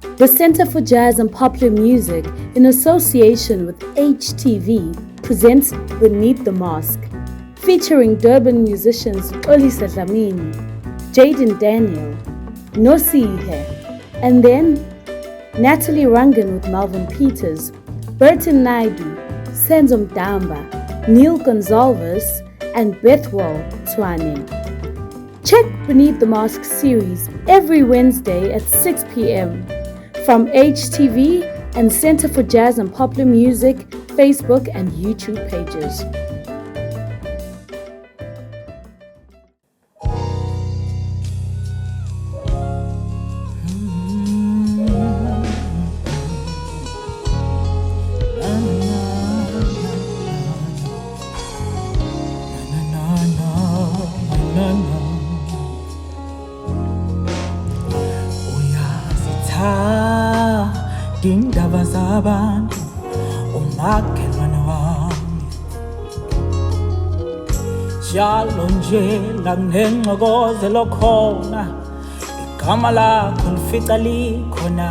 The Center for Jazz and Popular Music, in association with HTV, presents Beneath the Mask, featuring Durban musicians Olisa Dlamini, Jaden Daniel, Nosihe, and then Natalie Rangan with Melvin Peters, Burton Naidu, Senzo Mdamba, Neil Gonsalves, and Bethwell Twane. Check Beneath the Mask series every Wednesday at 6 p.m. from HTV and Center for Jazz and Popular Music Facebook and YouTube pages. Indaba zabantu umakhelwane wami njalo nje la ngenxokozelo khona igama lakho lifica likhona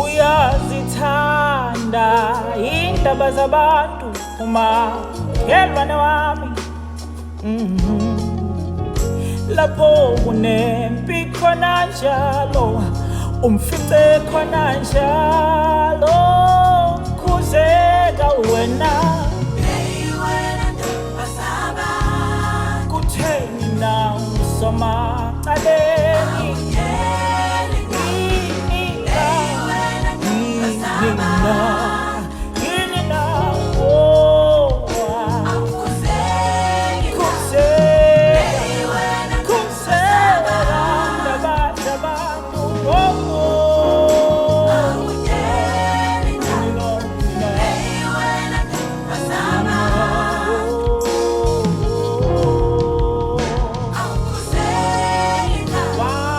uyazithanda indaba zabantu umakhelwane wami lapho kunempi khona njalo umfice khona njalo khuzeka wena kutheni na usomacaleni Wow.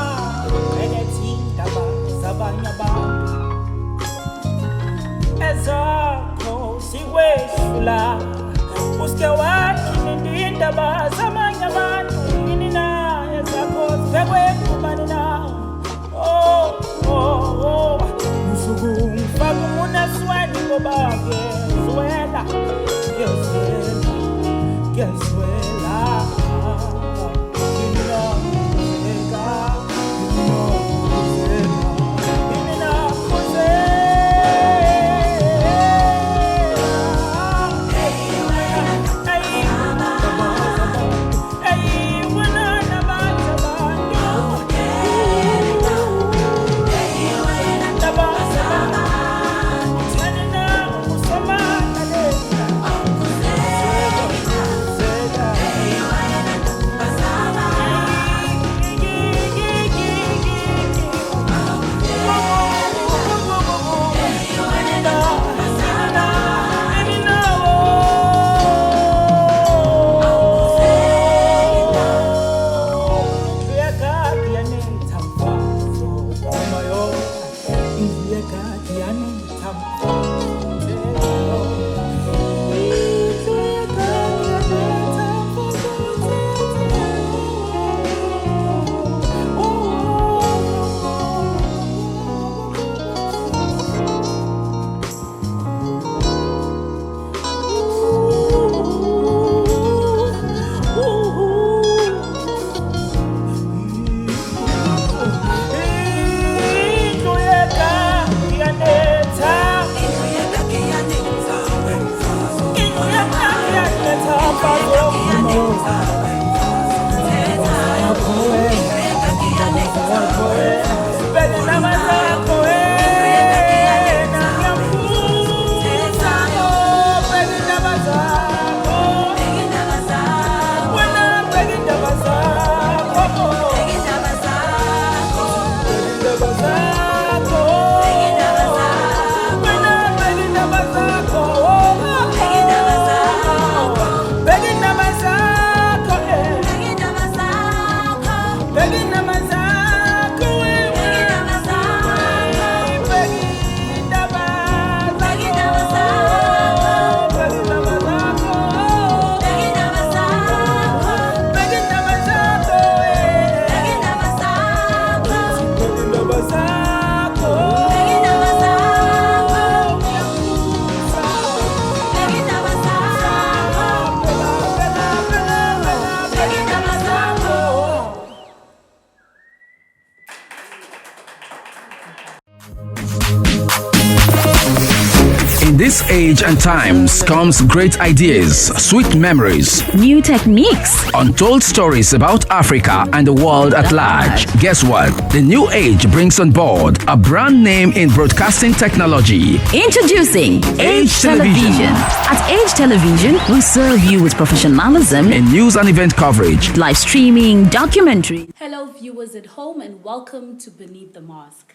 this age and times comes great ideas, sweet memories, new techniques, untold stories about Africa and the world at large. Guess what? The new age brings on board a brand name in broadcasting technology. Introducing Age Television. At Age Television, we serve you with professionalism In news and event coverage, live streaming, documentary. Hello, viewers at home, and welcome to Beneath the Mask.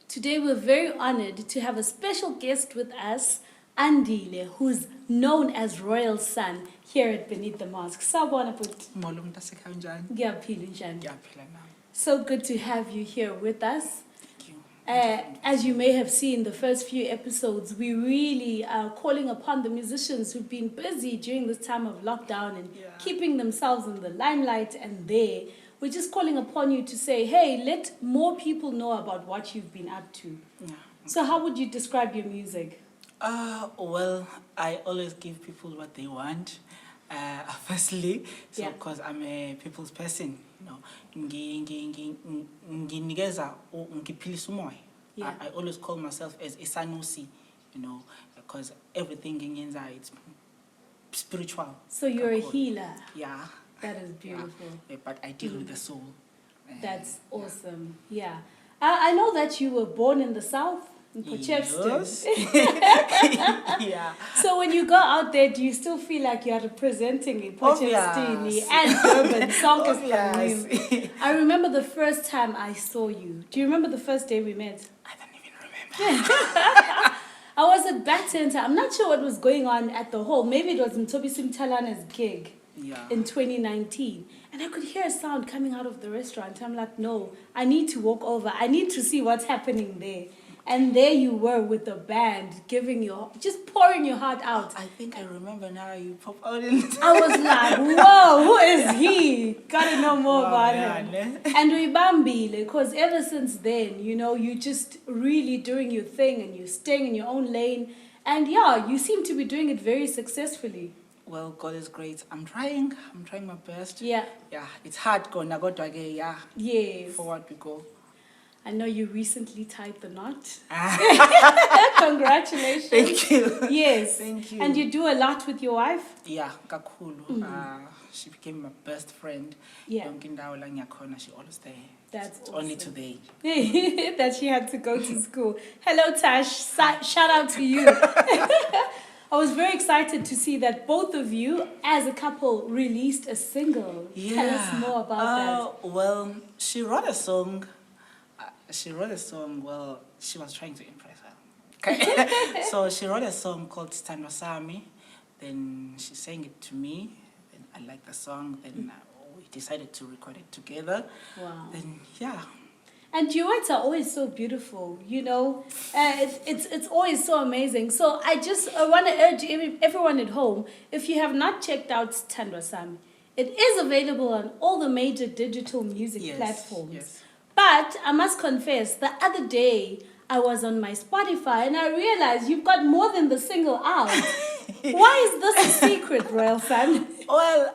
Today, we're very honored to have a special guest with us, Andile, who's known as Royalson here at Beneath the Mask. Sawubona bhuti. Molo mntaseka kanjani? Ngiyaphila njani? Ngiyaphila nami. So good to have you here with us. Thank you. As you may have seen the first few episodes, we really are calling upon the musicians who've been busy during this time of lockdown and keeping themselves in the limelight and there. We're just calling upon you to say, hey, let more people know about what you've been up to. Yeah. So how would you describe your music? Well, I always give people what they want. Firstly, because I'm a people's person, you know, nginikeza ngiphilisa umoya. I always call myself as isanusi, you know, because everything ngiyenza it's spiritual. So you're a healer. Yeah. That is beautiful. Yeah, but I deal with the soul. That's awesome. Yeah. I know that you were born in the South, in Potchefstroom. Yes. Yeah. So when you go out there, do you still feel like you are representing Potchefstroom Obvious. and Durban? Obvious. I remember the first time I saw you. Do you remember the first day we met? I don't even remember. I was at Bat Center. I'm not sure what was going on at the hall. Maybe it was Mtobi Simtalana's gig. Yeah. In 2019, and I could hear a sound coming out of the restaurant. I'm like, no, I need to walk over. I need to see what's happening there. And there you were with the band, just pouring your heart out. I think I remember now. You pop out in. I was like, whoa, who is he? Gotta know more about him. And Uibambile, because ever since then, you know, you just really doing your thing and you're staying in your own lane. And yeah, you seem to be doing it very successfully. Well, God is great. I'm trying my best. Yeah. Yeah, it's hard going. I got to again, yeah. Yes. Forward we go. I know you recently tied the knot. Congratulations. Thank you. Yes. Thank you. And you do a lot with your wife? Yeah, kakulu. She became my best friend. Yeah. She always there. That's it's awesome. Only today. That she had to go to school. Hello, Tash. Shout out to you. I was very excited to see that both of you, as a couple, released a single. Yeah. Tell us more about that. Well, she wrote a song. Well, she was trying to impress her. Okay. So she wrote a song called Stand Sami. Then she sang it to me. Then I liked the song. Then we decided to record it together. Wow. Then, yeah. And duets are always so beautiful, you know. It's always so amazing. So I want to urge everyone at home, if you have not checked out Thandwa Sami, it is available on all the major digital music platforms. Yes. But I must confess, the other day I was on my Spotify and I realized you've got more than the single out. Why is this a secret, Royalson? Well,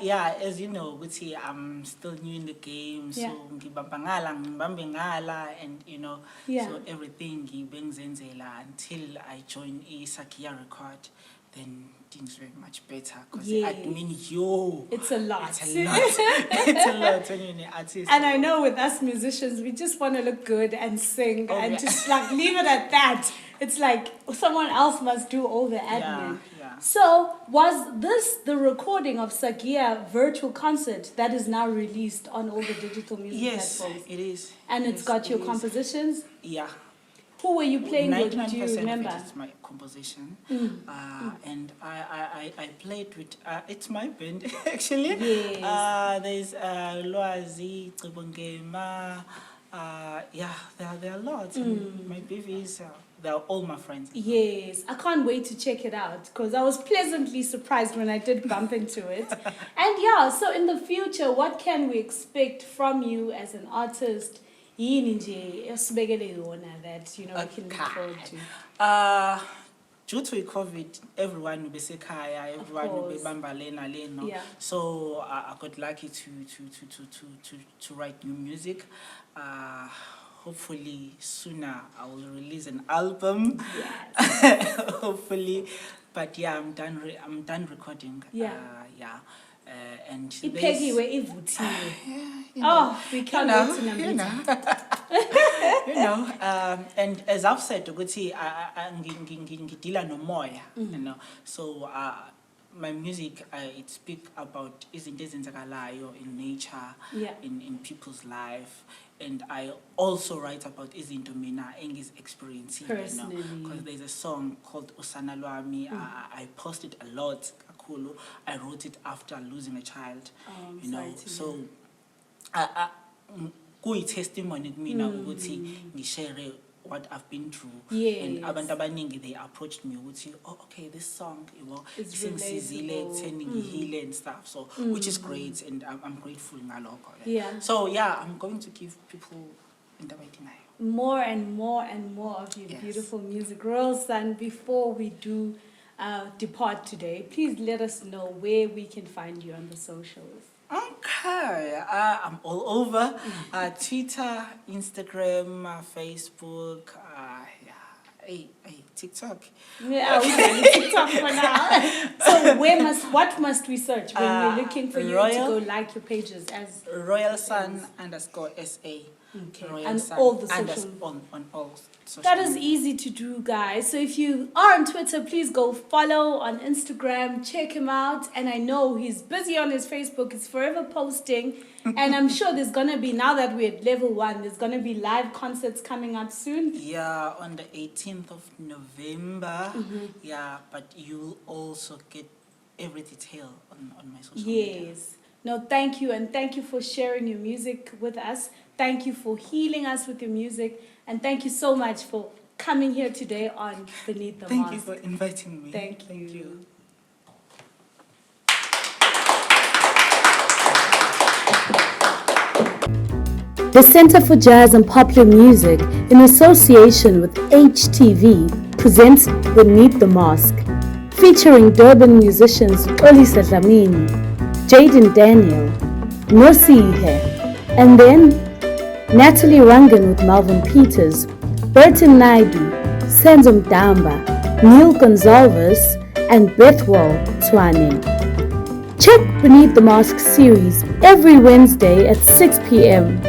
yeah, as you know, I'm still new in the game, so ngibamba ngala, and you know, so everything ngibengizenzela until I joined Sakia Record, then things very much better because it's a lot. It's a lot. It's a lot when you're an artist. And I know with us musicians, we just want to look good and sing and just like leave it at that. It's like someone else must do all the admin. Yeah. So was this the recording of Sagia virtual concert that is now released on all the digital music platforms? Yes, it is. And it's got your compositions? Yeah. Who were you playing with? Do you remember? 99% of it is my composition. And I played with, it's my band actually. Yes. There's Loazi, Tribongema, there are lots. And my babies, they're all my friends. Yes, I can't wait to check it out because I was pleasantly surprised when I did bump into it. And so in the future, what can we expect from you as an artist? That we can look forward to. Due to COVID, everyone will be sekaya, everyone will be bambalena leno. So I got lucky to write new music. hopefully sooner I will release an album. Yes. Hopefully, but yeah, I'm done recording. Yeah. And Ipegi we ivuthiwe. you know, Oh, we can't wait to Nambita. And as I've said, ukuthi ngidila nomoya, so my music it speak about izinto ezenzakalayo in nature, in people's life, and I also write about izinto mina engiz experiencing personally, because there's a song called Usana Lwami. I posted a lot. I wrote it after losing a child, so kuyi testimony kumina ukuthi ngishare what I've been through. Yes. And abantu abaningi, they approached me ukuthi, oh, okay, this song, it's singizile ekutheni ngihile and stuff, so which is great, and I'm grateful ngalokho. Yeah. So yeah, I'm going to give people more and more and more of your beautiful music. Royalson, before we do depart today, please let us know where we can find you on the socials. Okay, I'm all over Twitter, Instagram, Facebook, TikTok. Yeah, we can TikTok for now. So what must we search when we're looking for you to go like your pages as Royalson_SA. Okay, and all the social on all social that is easy to do, guys. So if you are on Twitter, please go follow. On Instagram, check him out. And I know he's busy on his Facebook. He's forever posting. And I'm sure there's going to be, now that we're at level 1, there's going to be live concerts coming up soon. Yeah, on the 18th of November. Yeah, but you'll also get every detail on my social media. Yes. No, thank you. And thank you for sharing your music with us. Thank you for healing us with your music. And thank you so much for coming here today on Beneath the Mask. Thank you for inviting me. Thank you. The Center for Jazz and Popular Music, in association with HTV, presents Beneath the Mask, featuring Durban musicians Olisa Dlamini, Jaden Daniel, Nosihe, and then Natalie Rangan with Malvin Peters, Burton Naidu, Senzo Mdamba, Neil Gonsalves, and Bethwell Twane. Check Beneath the Mask series every Wednesday at 6 p.m.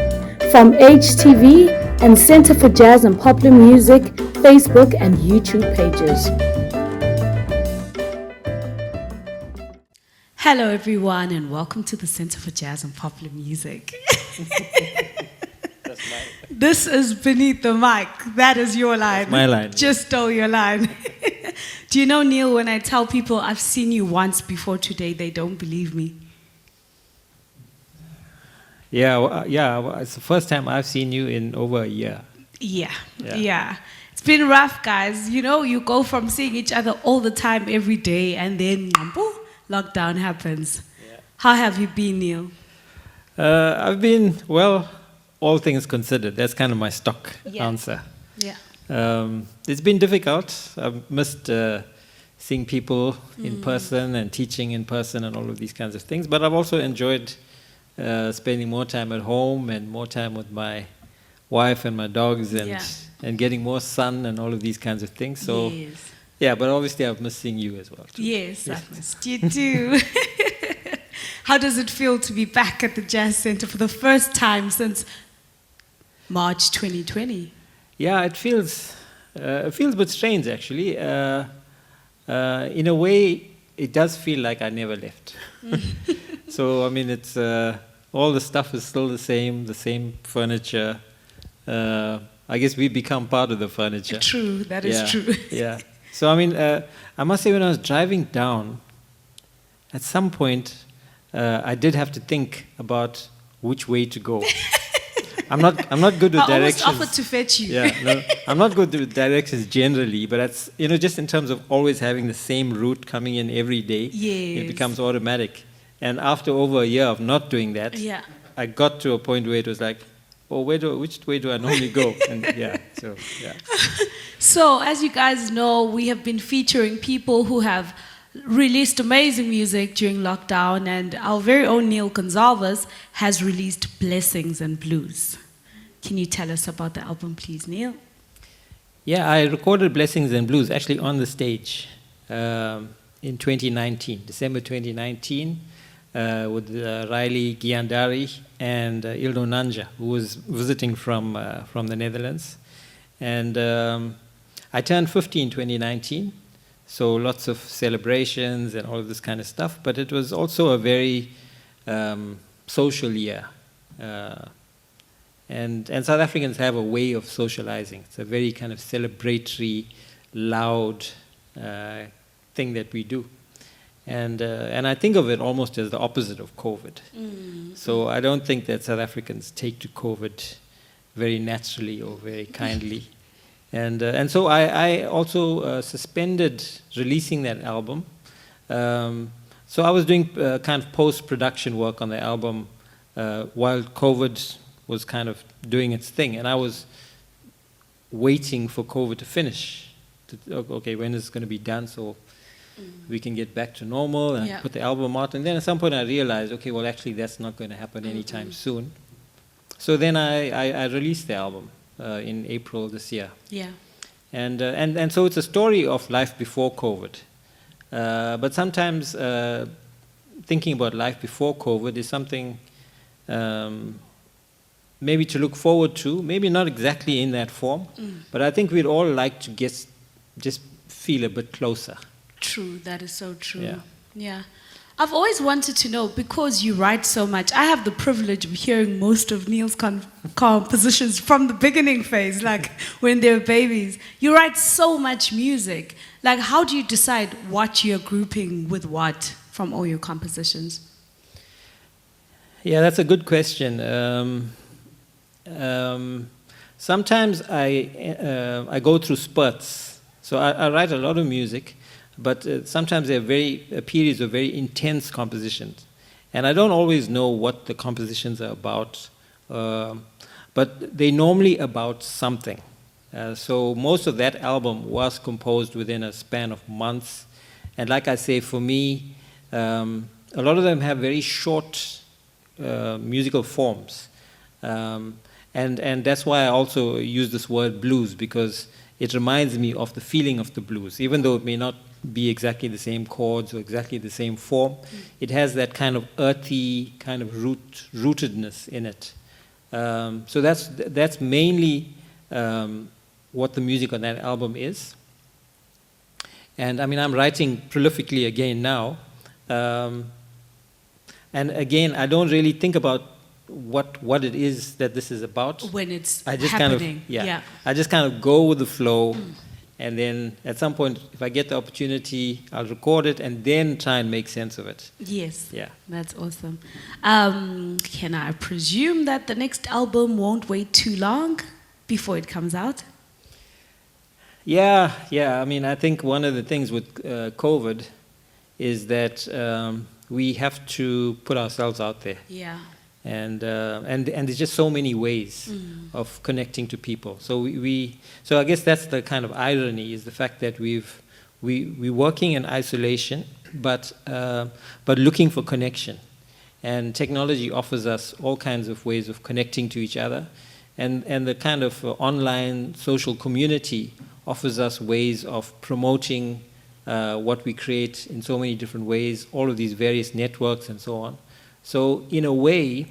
from HTV and Center for Jazz and Popular Music Facebook and YouTube pages. Hello everyone and welcome to the Center for Jazz and Popular Music. This is Beneath the Mic. That is your line. That's my line. Just stole your line. Do you know, Neil, when I tell people I've seen you once before today, they don't believe me. Yeah, it's the first time I've seen you in over a year. Yeah. It's been rough, guys. You know, you go from seeing each other all the time, every day, and then lockdown happens. Yeah. How have you been, Neil? I've been, well, all things considered. That's kind of my stock answer. Yeah. It's been difficult. I've missed seeing people in person and teaching in person and all of these kinds of things. But I've also enjoyed spending more time at home and more time with my wife and my dogs and getting more sun and all of these kinds of things. So, yeah, but obviously I've missed seeing you as well, too. Yes, I've missed you too. How does it feel to be back at the Jazz Center for the first time since March 2020? Yeah, it feels a bit strange, actually. In a way, it does feel like I never left. So, I mean, it's all the stuff is still the same furniture. I guess we become part of the furniture. True, that is true. Yeah. So, I mean, I must say when I was driving down, at some point, I did have to think about which way to go. I'm not good with directions. I almost offered to fetch you. Yeah, no, I'm not good with directions generally, but that's, just in terms of always having the same route coming in every day, it becomes automatic. And after over a year of not doing that, I got to a point where it was like, oh, which way do I normally go? And So, as you guys know, we have been featuring people who have released amazing music during lockdown, and our very own Neil Gonsalves has released Blessings and Blues. Can you tell us about the album, please, Neil? Yeah, I recorded Blessings and Blues actually on the stage in 2019, December 2019, with Riley Giandari and Ildo Nanja, who was visiting from the Netherlands. And I turned 50 in 2019, so lots of celebrations and all of this kind of stuff, but it was also a very social year. And South Africans have a way of socializing. It's a very kind of celebratory, loud thing that we do. And I think of it almost as the opposite of COVID. So I don't think that South Africans take to COVID very naturally or very kindly. And so I also suspended releasing that album. So I was doing kind of post-production work on the album while COVID was kind of doing its thing, and I was waiting for COVID to finish. Okay, when is it going to be done so we can get back to normal, and I put the album out. And then at some point I realized, okay, well actually that's not going to happen anytime soon. So then I released the album in April this year. Yeah. And so it's a story of life before COVID. But sometimes thinking about life before COVID is something maybe to look forward to, maybe not exactly in that form, but I think we'd all like to just feel a bit closer. True, that is so true. Yeah. I've always wanted to know, because you write so much, I have the privilege of hearing most of Neil's compositions from the beginning phase, like when they were babies. You write so much music. Like, how do you decide what you're grouping with what from all your compositions? Yeah, that's a good question. Sometimes I go through spurts. So I write a lot of music, but sometimes there are periods of very intense compositions. And I don't always know what the compositions are about, but they're normally about something. So most of that album was composed within a span of months. And like I say, for me, a lot of them have very short musical forms. And that's why I also use this word blues, because it reminds me of the feeling of the blues. Even though it may not be exactly the same chords or exactly the same form, it has that kind of earthy kind of rootedness in it. So that's mainly what the music on that album is. And I mean, I'm writing prolifically again now. And again, I don't really think about what it is that this is about. When it's happening. Kind of, I just kind of go with the flow. And then at some point, if I get the opportunity, I'll record it and then try and make sense of it. Yes. Yeah. That's awesome. Can I presume that the next album won't wait too long before it comes out? Yeah. I mean, I think one of the things with COVID is that we have to put ourselves out there. Yeah. And there's just so many ways of connecting to people. So so I guess that's the kind of irony, is the fact that we're working in isolation, but looking for connection. And technology offers us all kinds of ways of connecting to each other, and the kind of online social community offers us ways of promoting what we create in so many different ways, all of these various networks and so on. So in a way,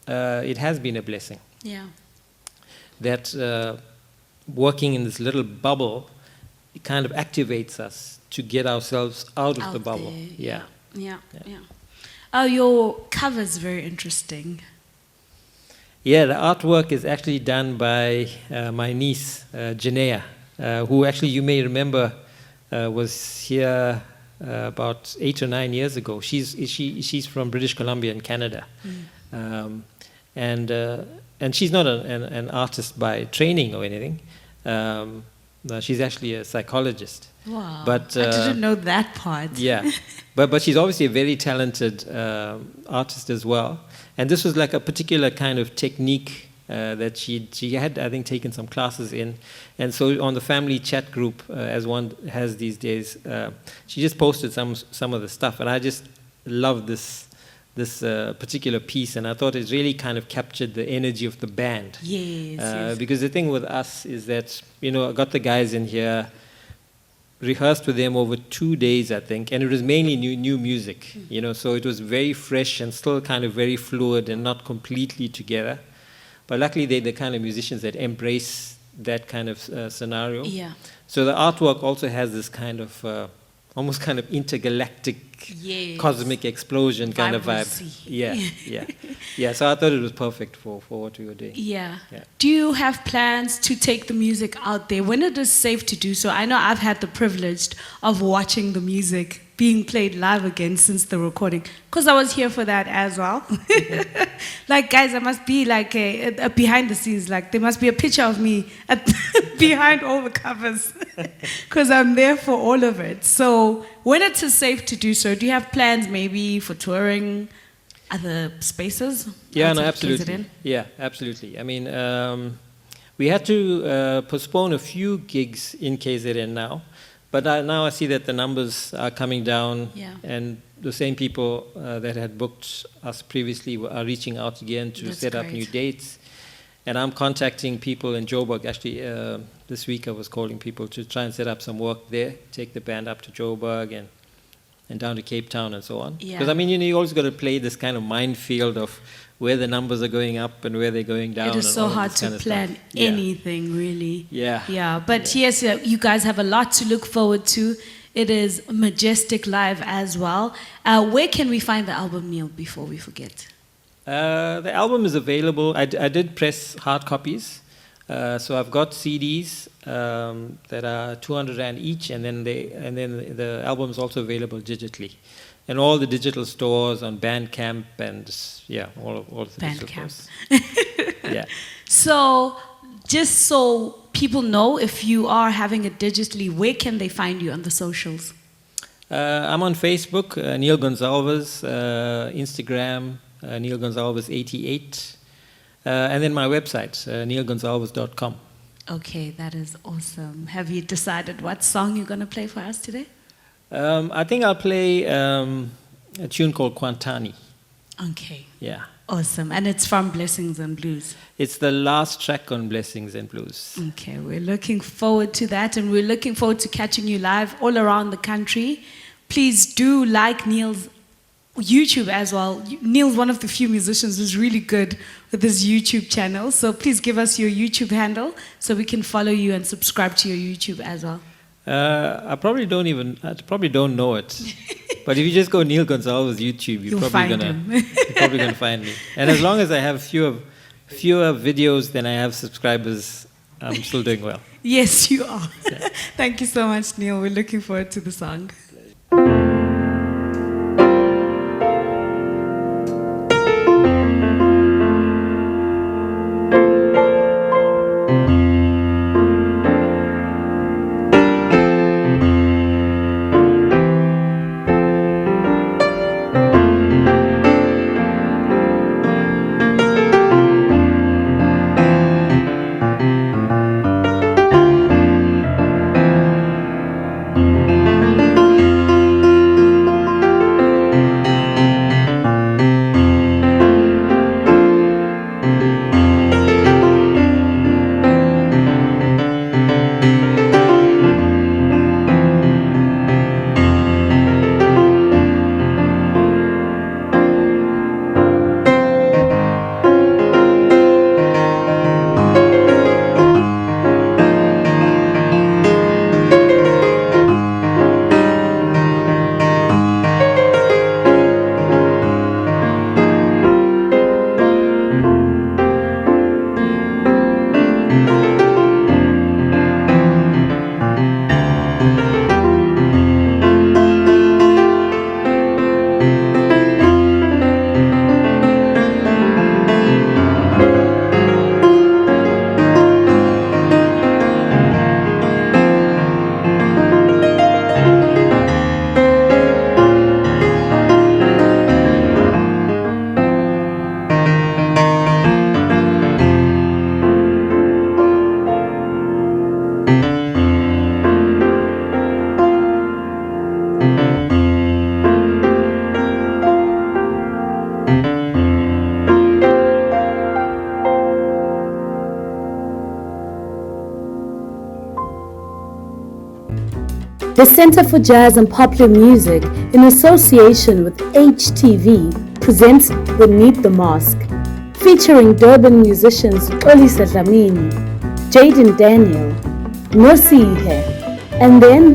it has been a blessing. Yeah. That working in this little bubble, it kind of activates us to get ourselves out of the bubble. Yeah. Oh, your cover is very interesting. Yeah, the artwork is actually done by my niece, Janea, who actually you may remember was here about 8 or 9 years ago. She's from British Columbia in Canada. And she's not an artist by training or anything. She's actually a psychologist. Wow, but, I didn't know that part. Yeah, but she's obviously a very talented artist as well. And this was like a particular kind of technique that she had, I think, taken some classes in. And so on the family chat group, as one has these days, she just posted some of the stuff. And I just love this this particular piece, and I thought it really kind of captured the energy of the band. Yes. Because the thing with us is that, I got the guys in here, rehearsed with them over 2 days, I think, and it was mainly new music, so it was very fresh and still kind of very fluid and not completely together. But luckily, they're the kind of musicians that embrace that kind of scenario. Yeah. So the artwork also has this kind of almost kind of intergalactic, cosmic explosion kind of vibe. Yeah. So I thought it was perfect for what we were doing. Yeah. Do you have plans to take the music out there when it is safe to do so? I know I've had the privilege of watching the music being played live again since the recording, because I was here for that as well. Like, guys, there must be like a behind the scenes, like there must be a picture of me behind all the covers, because I'm there for all of it. So when it is safe to do so, do you have plans maybe for touring other spaces? Yeah, no, absolutely. Yeah, absolutely. I mean, we had to postpone a few gigs in KZN now. But now I see that the numbers are coming down, and the same people that had booked us previously are reaching out again to set up new dates. And I'm contacting people in Joburg. Actually, this week I was calling people to try and set up some work there, take the band up to Joburg and down to Cape Town and so on. Because, I mean, you always got to play this kind of minefield of where the numbers are going up and where they're going down. It is so hard to plan anything, really. But yes, you guys have a lot to look forward to. It is majestic live as well. Where can we find the album, Neil, before we forget? The album is available. I did press hard copies. So I've got CDs that are 200 Rand each, and then the album is also available digitally. And all the digital stores on Bandcamp and all the digital stores. So just so people know, if you are having it digitally, where can they find you on the socials? I'm on Facebook, Neil Gonsalves, Instagram, Neil Gonsalves 88, and then my website, neilgonsalves.com. Okay, that is awesome. Have you decided what song you're going to play for us today? I think I'll play a tune called Kwantani. Okay. Yeah. Awesome. And it's from Blessings and Blues. It's the last track on Blessings and Blues. Okay, we're looking forward to that, and we're looking forward to catching you live all around the country. Please do like Neil's YouTube as well. Neil's one of the few musicians who's really good with his YouTube channel. So please give us your YouTube handle so we can follow you and subscribe to your YouTube as well. I probably don't know it. But if you just go Neil Gonsalves YouTube, you're probably gonna find me. And as long as I have fewer videos than I have subscribers, I'm still doing well. Yes, you are. Yeah. Thank you so much, Neil. We're looking forward to the song. The Center for Jazz and Popular Music, in association with HTV, presents Beneath the Mask, featuring Durban musicians Olisa Dlamini, Jaden Daniel, Nosihe, and then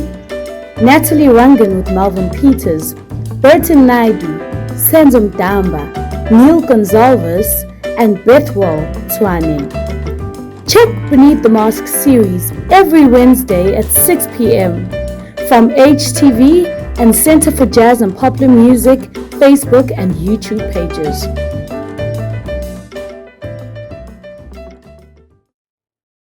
Natalie Rangan with Melvin Peters, Burton Naidu, Senzo Mdamba, Neil Gonsalves, and Bethwell Twane. Check Beneath the Mask series every Wednesday at 6 p.m. from HTV and Center for Jazz and Popular Music Facebook and YouTube pages.